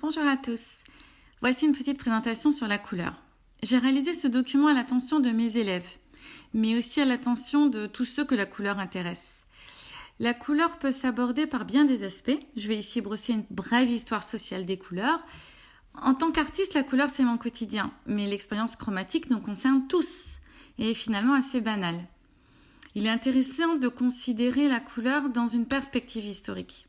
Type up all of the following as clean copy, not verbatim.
Bonjour à tous. Voici une petite présentation sur la couleur. J'ai réalisé ce document à l'attention de mes élèves, mais aussi à l'attention de tous ceux que la couleur intéresse. La couleur peut s'aborder par bien des aspects. Je vais ici brosser une brève histoire sociale des couleurs. En tant qu'artiste, la couleur c'est mon quotidien, mais l'expérience chromatique nous concerne tous et est finalement assez banale. Il est intéressant de considérer la couleur dans une perspective historique.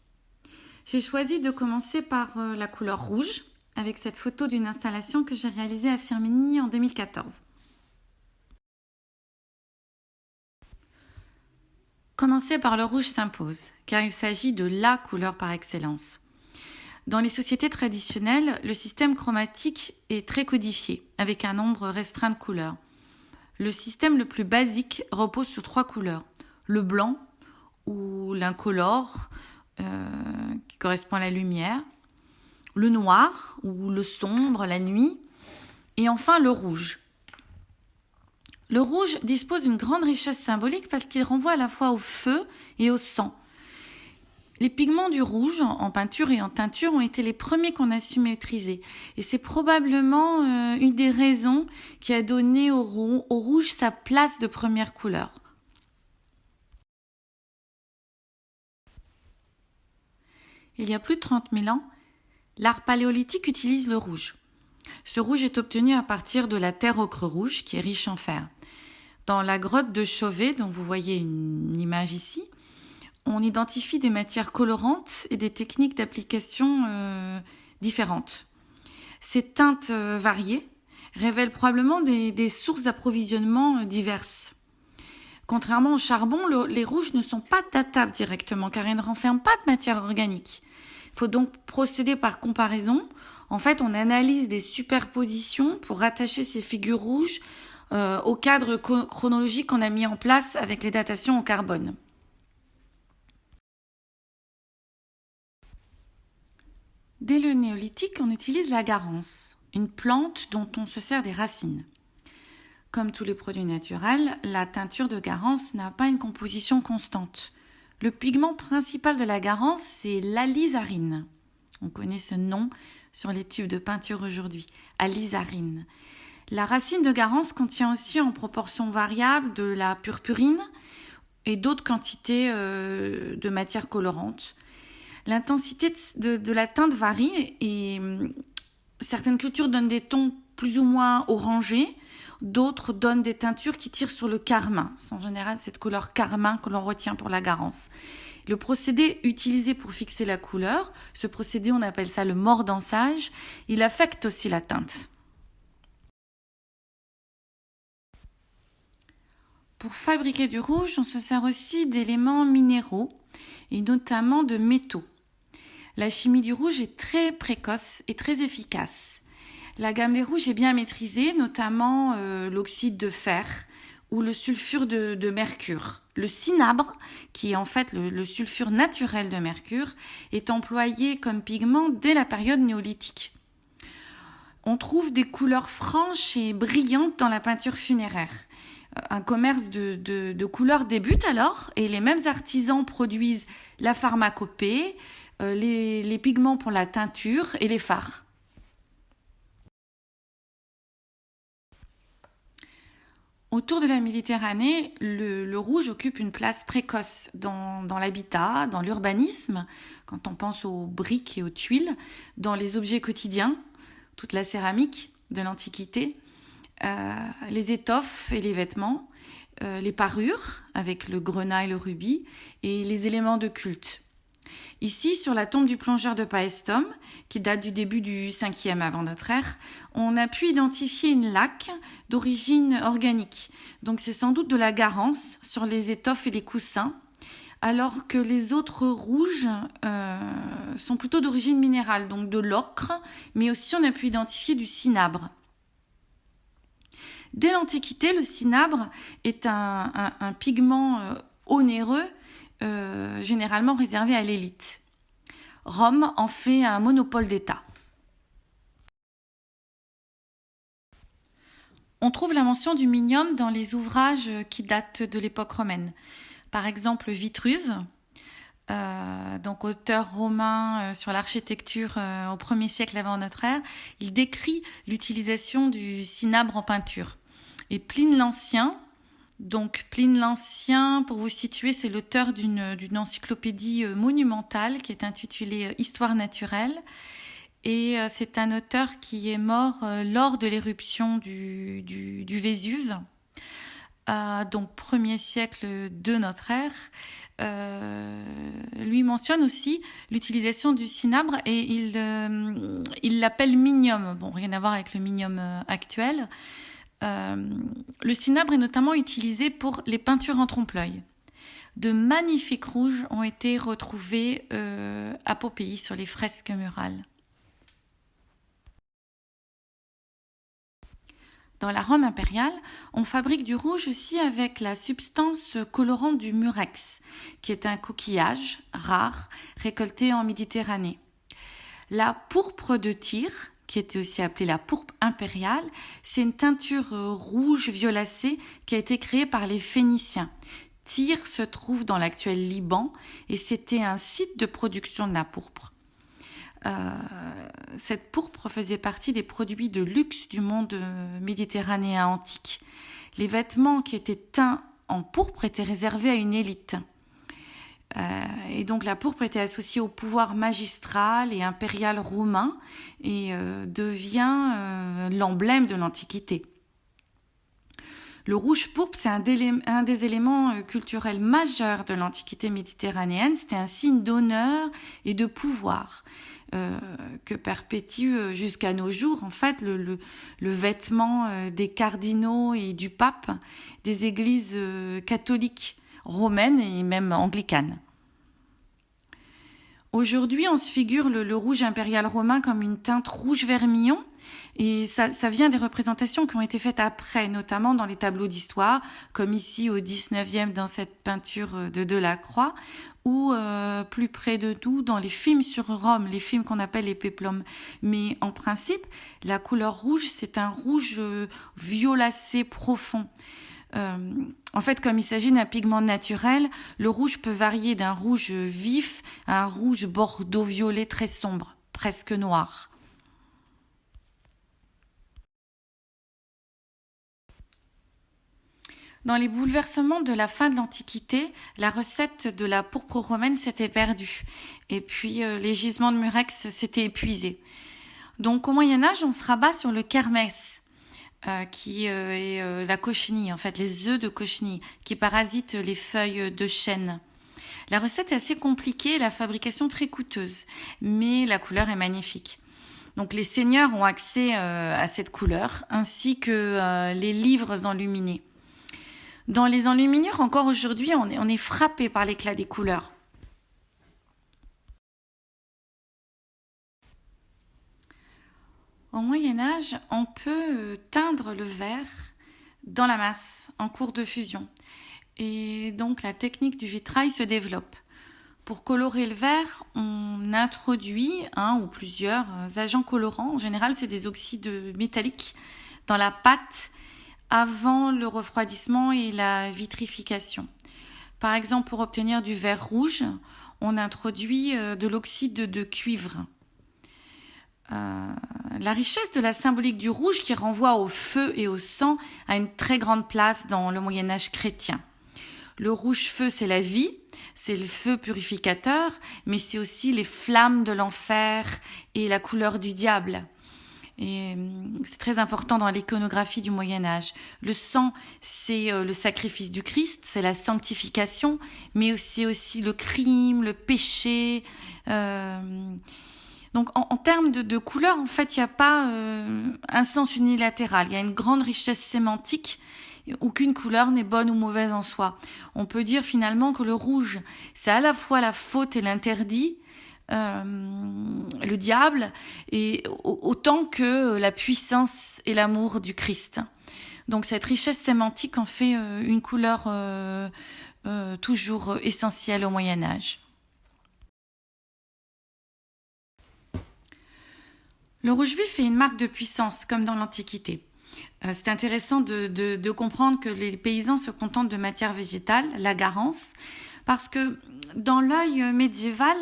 J'ai choisi de commencer par la couleur rouge, avec cette photo d'une installation que j'ai réalisée à Firminy en 2014. Commencer par le rouge s'impose, car il s'agit de la couleur par excellence. Dans les sociétés traditionnelles, le système chromatique est très codifié, avec un nombre restreint de couleurs. Le système le plus basique repose sur 3 couleurs. Le blanc, ou l'incolore, qui correspond à la lumière, le noir, ou le sombre, la nuit, et enfin le rouge. Le rouge dispose d'une grande richesse symbolique parce qu'il renvoie à la fois au feu et au sang. Les pigments du rouge, en peinture et en teinture, ont été les premiers qu'on a su maîtriser. Et c'est probablement une des raisons qui a donné au rouge sa place de première couleur. Il y a plus de 30 000 ans, l'art paléolithique utilise le rouge. Ce rouge est obtenu à partir de la terre ocre rouge, qui est riche en fer. Dans la grotte de Chauvet, dont vous voyez une image ici, on identifie des matières colorantes et des techniques d'application différentes. Ces teintes variées révèlent probablement des sources d'approvisionnement diverses. Contrairement au charbon, les rouges ne sont pas datables directement car ils ne renferment pas de matière organique. Il faut donc procéder par comparaison. En fait, on analyse des superpositions pour rattacher ces figures rouges au cadre chronologique qu'on a mis en place avec les datations au carbone. Dès le néolithique, on utilise la garance, une plante dont on se sert des racines. Comme tous les produits naturels, la teinture de garance n'a pas une composition constante. Le pigment principal de la garance, c'est l'alizarine. On connaît ce nom sur les tubes de peinture aujourd'hui, alizarine. La racine de garance contient aussi en proportion variable de la purpurine et d'autres quantités de matières colorantes. L'intensité de la teinte varie et certaines cultures donnent des tons plus ou moins orangés, d'autres donnent des teintures qui tirent sur le carmin. C'est en général cette couleur carmin que l'on retient pour la garance. Le procédé utilisé pour fixer la couleur, ce procédé on appelle ça le mordançage, il affecte aussi la teinte. Pour fabriquer du rouge, on se sert aussi d'éléments minéraux et notamment de métaux. La chimie du rouge est très précoce et très efficace. La gamme des rouges est bien maîtrisée, notamment l'oxyde de fer ou le sulfure de mercure. Le cinabre, qui est en fait le sulfure naturel de mercure, est employé comme pigment dès la période néolithique. On trouve des couleurs franches et brillantes dans la peinture funéraire. Un commerce de couleurs débute alors et les mêmes artisans produisent la pharmacopée, les pigments pour la teinture et les fards. Autour de la Méditerranée, le rouge occupe une place précoce dans l'habitat, dans l'urbanisme, quand on pense aux briques et aux tuiles, dans les objets quotidiens, toute la céramique de l'Antiquité, les étoffes et les vêtements, les parures avec le grenat et le rubis et les éléments de culte. Ici, sur la tombe du plongeur de Paestum, qui date du début du 5e avant notre ère, on a pu identifier une laque d'origine organique. Donc c'est sans doute de la garance sur les étoffes et les coussins, alors que les autres rouges sont plutôt d'origine minérale, donc de l'ocre, mais aussi on a pu identifier du cinabre. Dès l'Antiquité, le cinabre est un pigment onéreux, généralement réservé à l'élite. Rome en fait un monopole d'État. On trouve la mention du minium dans les ouvrages qui datent de l'époque romaine. Par exemple, Vitruve donc auteur romain sur l'architecture au 1er siècle avant notre ère, il décrit l'utilisation du cinabre en peinture. Et Pline l'Ancien, pour vous situer, c'est l'auteur d'une encyclopédie monumentale qui est intitulée Histoire naturelle. Et c'est un auteur qui est mort lors de l'éruption du Vésuve, donc 1er siècle de notre ère. Lui mentionne aussi l'utilisation du cinabre et il l'appelle minium. Bon, rien à voir avec le minium actuel. Le cinabre est notamment utilisé pour les peintures en trompe-l'œil. De magnifiques rouges ont été retrouvés à Pompéi sur les fresques murales. Dans la Rome impériale, on fabrique du rouge aussi avec la substance colorante du murex, qui est un coquillage rare récolté en Méditerranée. La pourpre de Tyr, qui était aussi appelée la pourpre impériale, c'est une teinture rouge violacée qui a été créée par les Phéniciens. Tyr se trouve dans l'actuel Liban et c'était un site de production de la pourpre. Cette pourpre faisait partie des produits de luxe du monde méditerranéen antique. Les vêtements qui étaient teints en pourpre étaient réservés à une élite. Et donc la pourpre était associée au pouvoir magistral et impérial romain et devient l'emblème de l'Antiquité. Le rouge pourpre, c'est un des éléments culturels majeurs de l'Antiquité méditerranéenne. C'était un signe d'honneur et de pouvoir que perpétue jusqu'à nos jours, en fait, le vêtement des cardinaux et du pape des églises catholiques romaines et même anglicanes. Aujourd'hui, on se figure le rouge impérial romain comme une teinte rouge vermillon. Et ça vient des représentations qui ont été faites après, notamment dans les tableaux d'histoire, comme ici au 19e dans cette peinture de Delacroix, ou plus près de nous dans les films sur Rome, les films qu'on appelle les péplums. Mais en principe, la couleur rouge, c'est un rouge violacé profond. En fait, comme il s'agit d'un pigment naturel, le rouge peut varier d'un rouge vif à un rouge bordeaux-violet très sombre, presque noir. Dans les bouleversements de la fin de l'Antiquité, la recette de la pourpre romaine s'était perdue. Et puis, les gisements de murex s'étaient épuisés. Donc, au Moyen-Âge, on se rabat sur le kermès, qui est la cochenille, en fait, les œufs de cochenille, qui parasitent les feuilles de chêne. La recette est assez compliquée, la fabrication très coûteuse, mais la couleur est magnifique. Donc, les seigneurs ont accès à cette couleur, ainsi que les livres enluminés. Dans les enluminures, encore aujourd'hui, on est frappé par l'éclat des couleurs. Au Moyen-Âge, on peut teindre le verre dans la masse, en cours de fusion. Et donc, la technique du vitrail se développe. Pour colorer le verre, on introduit un ou plusieurs agents colorants. En général, c'est des oxydes métalliques dans la pâte avant le refroidissement et la vitrification. Par exemple, pour obtenir du verre rouge, on introduit de l'oxyde de cuivre. La richesse de la symbolique du rouge qui renvoie au feu et au sang a une très grande place dans le Moyen-Âge chrétien. Le rouge-feu, c'est la vie, c'est le feu purificateur, mais c'est aussi les flammes de l'enfer et la couleur du diable. Et c'est très important dans l'iconographie du Moyen-Âge. Le sang, c'est le sacrifice du Christ, c'est la sanctification, mais c'est aussi le crime, le péché. Donc en termes de couleurs, en fait, il n'y a pas un sens unilatéral. Il y a une grande richesse sémantique. Aucune couleur n'est bonne ou mauvaise en soi. On peut dire finalement que le rouge, c'est à la fois la faute et l'interdit, le diable, et autant que la puissance et l'amour du Christ. Donc cette richesse sémantique en fait une couleur toujours essentielle au Moyen-Âge. Le rouge vif est une marque de puissance, comme dans l'Antiquité. C'est intéressant de comprendre que les paysans se contentent de matières végétales, la garance, Parce que dans l'œil médiéval,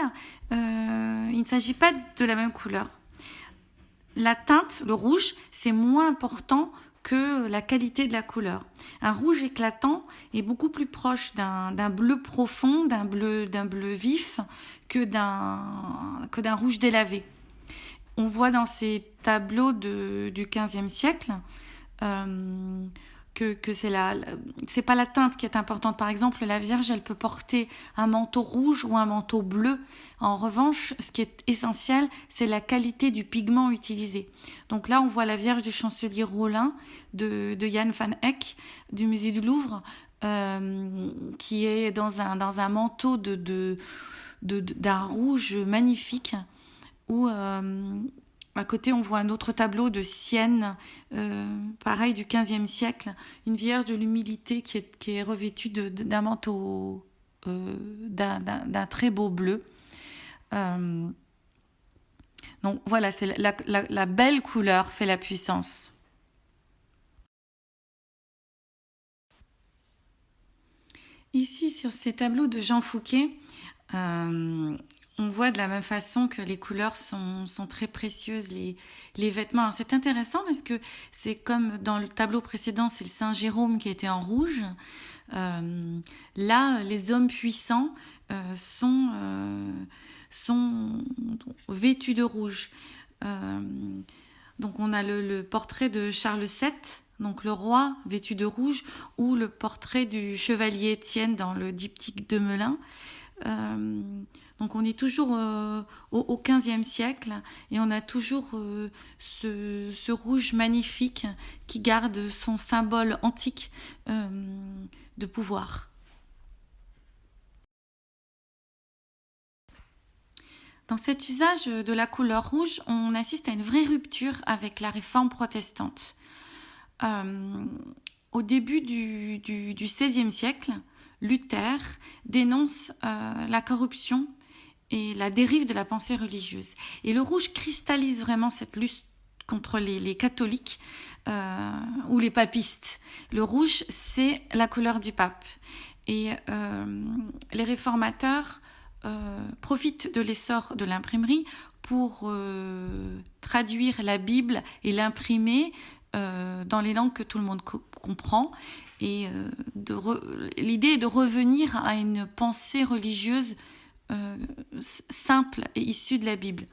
il ne s'agit pas de la même couleur. La teinte, le rouge, c'est moins important que la qualité de la couleur. Un rouge éclatant est beaucoup plus proche d'un bleu profond, d'un bleu vif, que d'un rouge délavé. On voit dans ces tableaux du XVe siècle que c'est pas la teinte qui est importante. Par exemple, la Vierge, elle peut porter un manteau rouge ou un manteau bleu. En revanche, ce qui est essentiel, c'est la qualité du pigment utilisé. Donc là, on voit la Vierge du chancelier Rollin de Jan van Eyck du musée du Louvre, qui est dans un manteau d'un rouge magnifique, où à côté, on voit un autre tableau de Sienne, pareil du XVe siècle, une Vierge de l'Humilité qui est revêtue d'un manteau d'un très beau bleu. Donc voilà, c'est la belle couleur fait la puissance. Ici, sur ces tableaux de Jean Fouquet, on voit de la même façon que les couleurs sont très précieuses, les vêtements. Alors, c'est intéressant parce que c'est comme dans le tableau précédent, c'est le Saint Jérôme qui était en rouge. Là, les hommes puissants sont vêtus de rouge. Donc on a le portrait de Charles VII, donc le roi vêtu de rouge, ou le portrait du chevalier Étienne dans le diptyque de Melun. Donc on est toujours au XVe siècle et on a toujours ce rouge magnifique qui garde son symbole antique de pouvoir. Dans cet usage de la couleur rouge, on assiste à une vraie rupture avec la réforme protestante. Au début du XVIe siècle, Luther dénonce la corruption et la dérive de la pensée religieuse. Et le rouge cristallise vraiment cette lutte contre les catholiques ou les papistes. Le rouge, c'est la couleur du pape. Et les réformateurs profitent de l'essor de l'imprimerie pour traduire la Bible et l'imprimer dans les langues que tout le monde comprend. Et l'idée est de revenir à une pensée religieuse simple et issue de la Bible.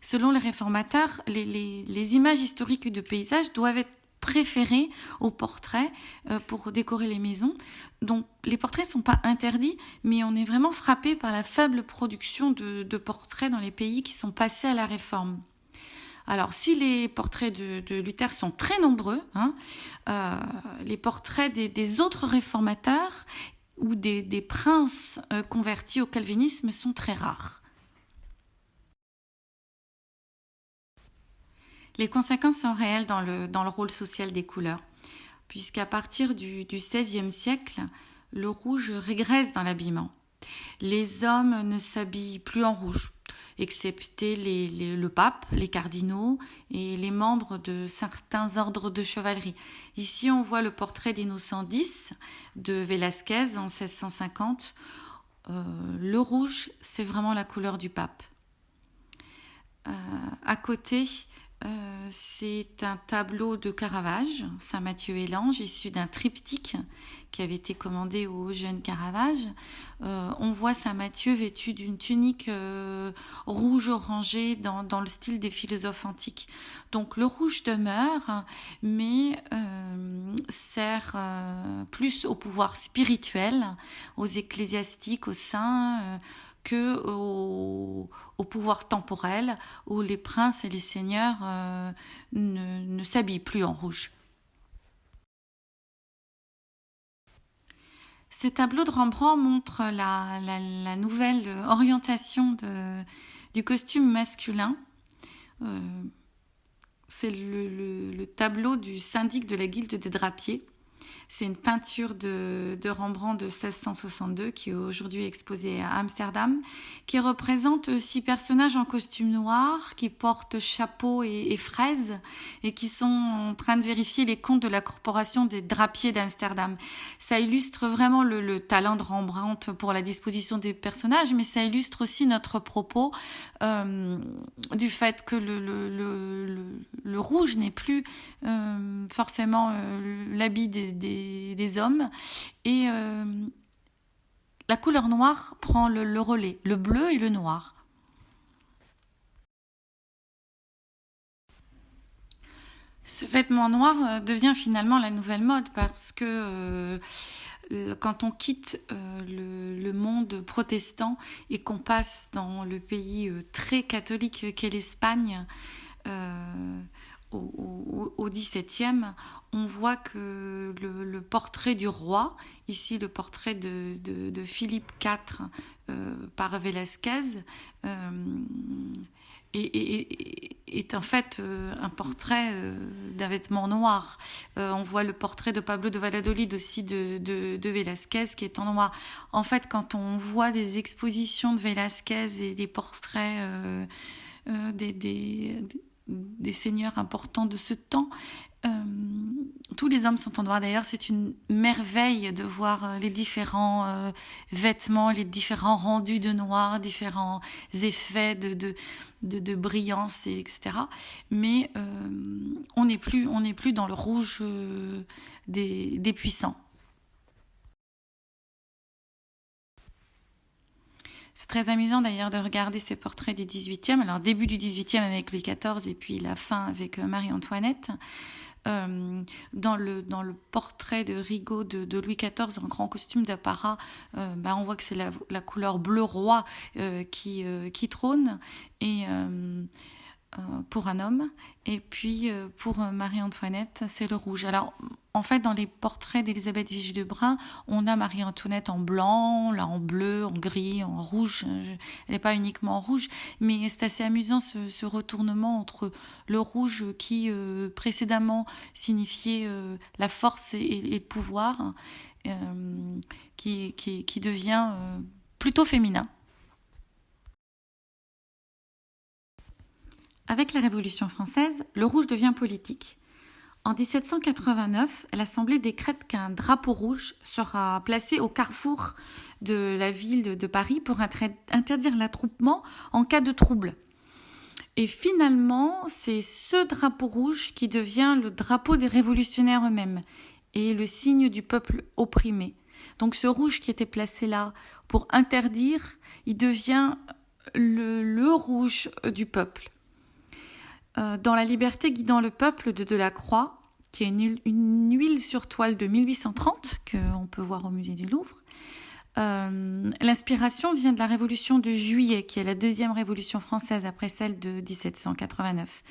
Selon les réformateurs, les images historiques de paysages doivent être préférées aux portraits pour décorer les maisons. Donc les portraits ne sont pas interdits, mais on est vraiment frappé par la faible production de portraits dans les pays qui sont passés à la réforme. Alors, si les portraits de Luther sont très nombreux, les portraits des autres réformateurs ou des princes convertis au calvinisme sont très rares. Les conséquences sont réelles dans le rôle social des couleurs, puisqu'à partir du XVIe siècle, le rouge régresse dans l'habillement. Les hommes ne s'habillent plus en rouge, excepté le pape, les cardinaux et les membres de certains ordres de chevalerie. Ici, on voit le portrait d'Innocent X de Velázquez en 1650. Le rouge, c'est vraiment la couleur du pape. À côté, c'est un tableau de Caravage, Saint Matthieu et l'Ange, issu d'un triptyque qui avait été commandé au jeune Caravage. On voit Saint Matthieu vêtu d'une tunique rouge orangée dans le style des philosophes antiques. Donc le rouge demeure, mais sert plus au pouvoir spirituel, aux ecclésiastiques, aux saints, que au pouvoir temporel où les princes et les seigneurs ne s'habillent plus en rouge. Ce tableau de Rembrandt montre la nouvelle orientation du costume masculin. C'est le tableau du syndic de la Guilde des drapiers. C'est une peinture de Rembrandt de 1662 qui est aujourd'hui exposée à Amsterdam, qui représente 6 personnages en costume noir qui portent chapeau et fraises et qui sont en train de vérifier les comptes de la corporation des drapiers d'Amsterdam. Ça illustre vraiment le talent de Rembrandt pour la disposition des personnages, mais ça illustre aussi notre propos du fait que le rouge n'est plus forcément l'habit des hommes et la couleur noire prend le relais, le bleu et le noir. Ce vêtement noir devient finalement la nouvelle mode parce que quand on quitte le monde protestant et qu'on passe dans le pays très catholique qu'est l'Espagne, au XVIIe, on voit que le portrait du roi, ici le portrait de Philippe IV par Velázquez, est en fait un portrait d'un vêtement noir. On voit le portrait de Pablo de Valladolid aussi de Velázquez qui est en noir. En fait, quand on voit des expositions de Velázquez et des portraits des seigneurs importants de ce temps, tous les hommes sont en noir. D'ailleurs, c'est une merveille de voir les différents vêtements, les différents rendus de noir, différents effets de brillance, etc. Mais on n'est plus dans le rouge des puissants. C'est très amusant d'ailleurs de regarder ces portraits du XVIIIe, alors début du XVIIIe avec Louis XIV et puis la fin avec Marie-Antoinette. Dans le portrait de Rigaud de Louis XIV en grand costume d'apparat, on voit que c'est la couleur bleu roi qui trône et pour un homme, et puis pour Marie-Antoinette c'est le rouge. Alors en fait dans les portraits d'Élisabeth Vigée-Lebrun on a Marie-Antoinette en blanc, là en bleu, en gris, en rouge, elle n'est pas uniquement en rouge, mais c'est assez amusant ce retournement entre le rouge qui précédemment signifiait la force et le pouvoir, qui devient plutôt féminin. Avec la Révolution française, le rouge devient politique. En 1789, l'Assemblée décrète qu'un drapeau rouge sera placé au carrefour de la ville de Paris pour interdire l'attroupement en cas de trouble. Et finalement, c'est ce drapeau rouge qui devient le drapeau des révolutionnaires eux-mêmes et le signe du peuple opprimé. Donc ce rouge qui était placé là pour interdire, il devient le rouge du peuple. Dans La liberté guidant le peuple de Delacroix, qui est une huile sur toile de 1830, qu'on peut voir au musée du Louvre, l'inspiration vient de la Révolution de Juillet, qui est la deuxième révolution française après celle de 1789.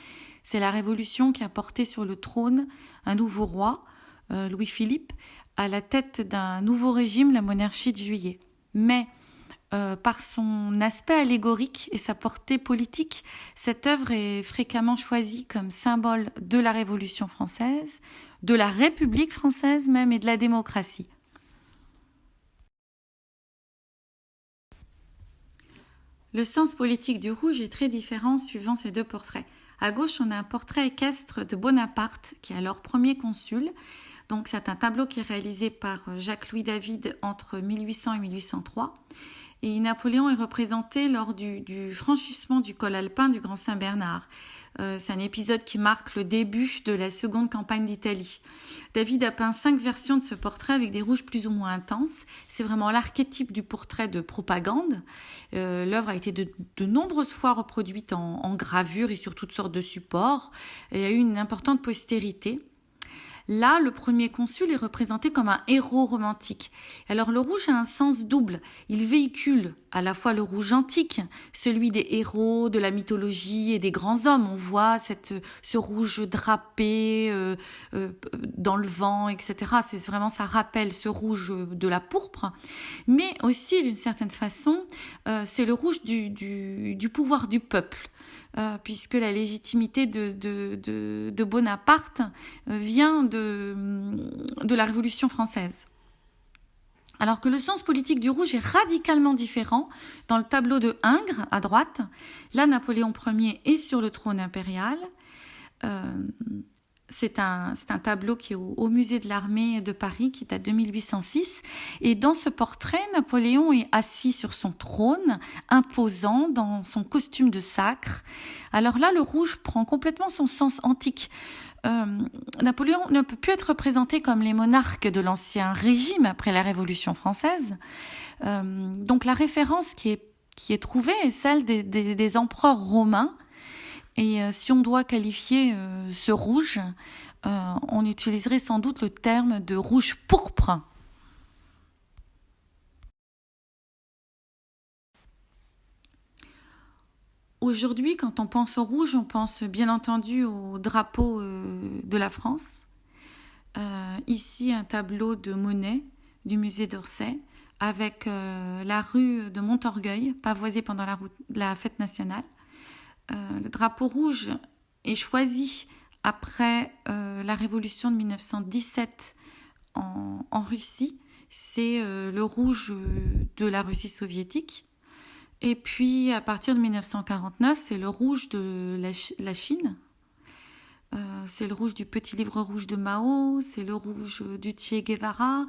C'est la révolution qui a porté sur le trône un nouveau roi, Louis-Philippe, à la tête d'un nouveau régime, la monarchie de Juillet. Mais par son aspect allégorique et sa portée politique, cette œuvre est fréquemment choisie comme symbole de la Révolution française, de la République française même et de la démocratie. Le sens politique du rouge est très différent suivant ces deux portraits. À gauche, on a un portrait équestre de Bonaparte, qui est alors premier consul. Donc, c'est un tableau qui est réalisé par Jacques-Louis David entre 1800 et 1803. Et Napoléon est représenté lors du franchissement du col alpin du Grand Saint-Bernard. C'est un épisode qui marque le début de la seconde campagne d'Italie. David a peint 5 versions de ce portrait avec des rouges plus ou moins intenses. C'est vraiment l'archétype du portrait de propagande. L'œuvre a été de nombreuses fois reproduite en gravure et sur toutes sortes de supports. Et a eu une importante postérité. Là, le premier consul est représenté comme un héros romantique. Alors le rouge a un sens double. Il véhicule à la fois le rouge antique, celui des héros, de la mythologie et des grands hommes. On voit ce rouge drapé dans le vent, etc. C'est vraiment, ça rappelle ce rouge de la pourpre. Mais aussi, d'une certaine façon, c'est le rouge du pouvoir du peuple. puisque la légitimité de Bonaparte vient de la Révolution française. Alors que le sens politique du rouge est radicalement différent. Dans le tableau de Ingres, à droite, là, Napoléon Ier est sur le trône impérial. C'est un tableau qui est au musée de l'armée de Paris, qui date de 1806. Et dans ce portrait, Napoléon est assis sur son trône, imposant dans son costume de sacre. Alors là, le rouge prend complètement son sens antique. Napoléon ne peut plus être représenté comme les monarques de l'Ancien Régime après la Révolution française. Donc la référence qui est trouvée est celle des empereurs romains. Et si on doit qualifier ce rouge, on utiliserait sans doute le terme de rouge pourpre. Aujourd'hui, quand on pense au rouge, on pense bien entendu au drapeau de la France. Ici, un tableau de Monet du musée d'Orsay avec la rue de Montorgueil, pavoisée pendant la fête nationale. Le drapeau rouge est choisi après la révolution de 1917 en Russie. C'est le rouge de la Russie soviétique. Et puis, à partir de 1949, c'est le rouge de la Chine. C'est le rouge du petit livre rouge de Mao, c'est le rouge du Che Guevara.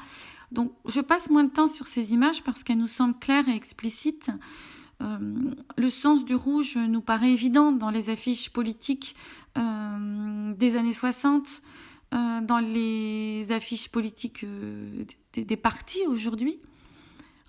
Donc, je passe moins de temps sur ces images parce qu'elles nous semblent claires et explicites. Le sens du rouge nous paraît évident dans les affiches politiques des années 60, dans les affiches politiques des partis aujourd'hui.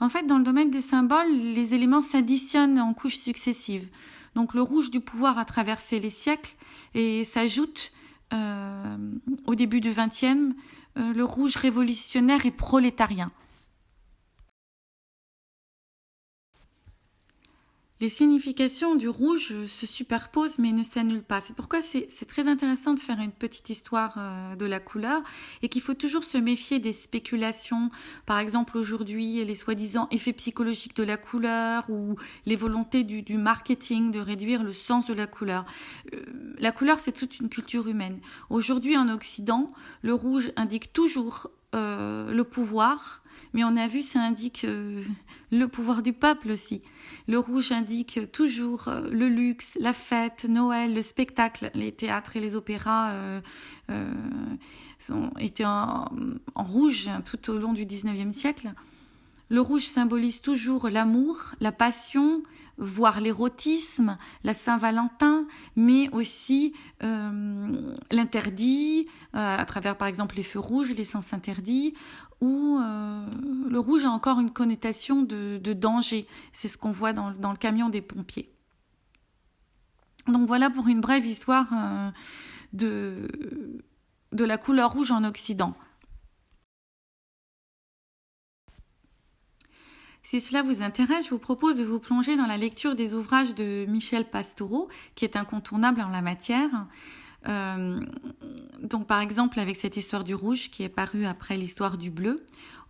En fait, dans le domaine des symboles, les éléments s'additionnent en couches successives. Donc le rouge du pouvoir a traversé les siècles et s'ajoute au début du XXe, le rouge révolutionnaire et prolétarien. Les significations du rouge se superposent mais ne s'annulent pas. C'est pourquoi c'est très intéressant de faire une petite histoire de la couleur et qu'il faut toujours se méfier des spéculations. Par exemple, aujourd'hui, les soi-disant effets psychologiques de la couleur ou les volontés du marketing de réduire le sens de la couleur. La couleur, c'est toute une culture humaine. Aujourd'hui, en Occident, le rouge indique toujours le pouvoir, mais on a vu, ça indique le pouvoir du peuple aussi. Le rouge indique toujours le luxe, la fête, Noël, le spectacle. Les théâtres et les opéras étaient en rouge tout au long du XIXe siècle. Le rouge symbolise toujours l'amour, la passion, voire l'érotisme, la Saint-Valentin, mais aussi l'interdit, à travers par exemple les feux rouges, les sens interdits, où le rouge a encore une connotation de danger. C'est ce qu'on voit dans le camion des pompiers. Donc voilà pour une brève histoire de la couleur rouge en Occident. Si cela vous intéresse, je vous propose de vous plonger dans la lecture des ouvrages de Michel Pastoureau, qui est incontournable en la matière. Donc par exemple avec cette histoire du rouge qui est parue après l'histoire du bleu,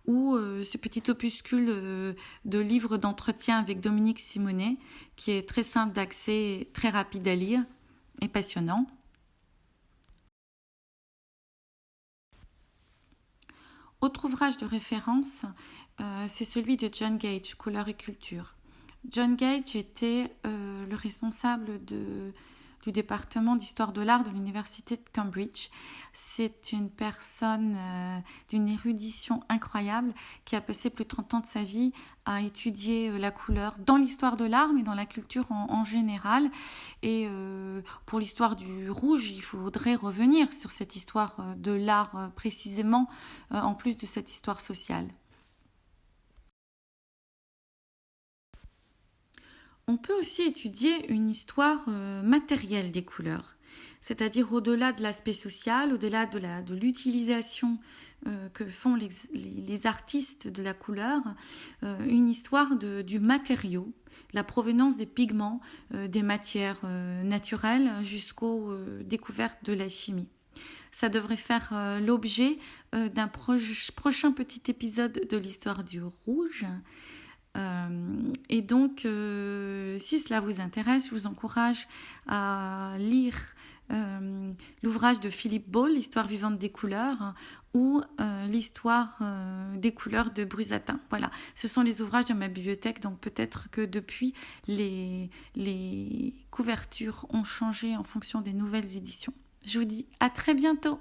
ou ce petit opuscule de livres d'entretien avec Dominique Simonet, qui est très simple d'accès, très rapide à lire et passionnant. Autre ouvrage de référence, c'est celui de John Gage, Couleur et culture. John Gage était le responsable du département d'histoire de l'art de l'université de Cambridge. C'est une personne d'une érudition incroyable qui a passé plus de 30 ans de sa vie à étudier la couleur dans l'histoire de l'art, mais dans la culture en général. Et pour l'histoire du rouge, il faudrait revenir sur cette histoire de l'art précisément, en plus de cette histoire sociale. On peut aussi étudier une histoire matérielle des couleurs, c'est-à-dire au-delà de l'aspect social, au-delà de l'utilisation que font les artistes de la couleur, une histoire du matériau, la provenance des pigments, des matières naturelles jusqu'aux découvertes de la chimie. Ça devrait faire l'objet d'un prochain petit épisode de l'histoire du rouge. Et donc, si cela vous intéresse, je vous encourage à lire l'ouvrage de Philippe Ball, L'histoire vivante des couleurs, ou l'histoire des couleurs de Brusatin. Voilà, ce sont les ouvrages de ma bibliothèque, donc peut-être que depuis, les couvertures ont changé en fonction des nouvelles éditions. Je vous dis à très bientôt.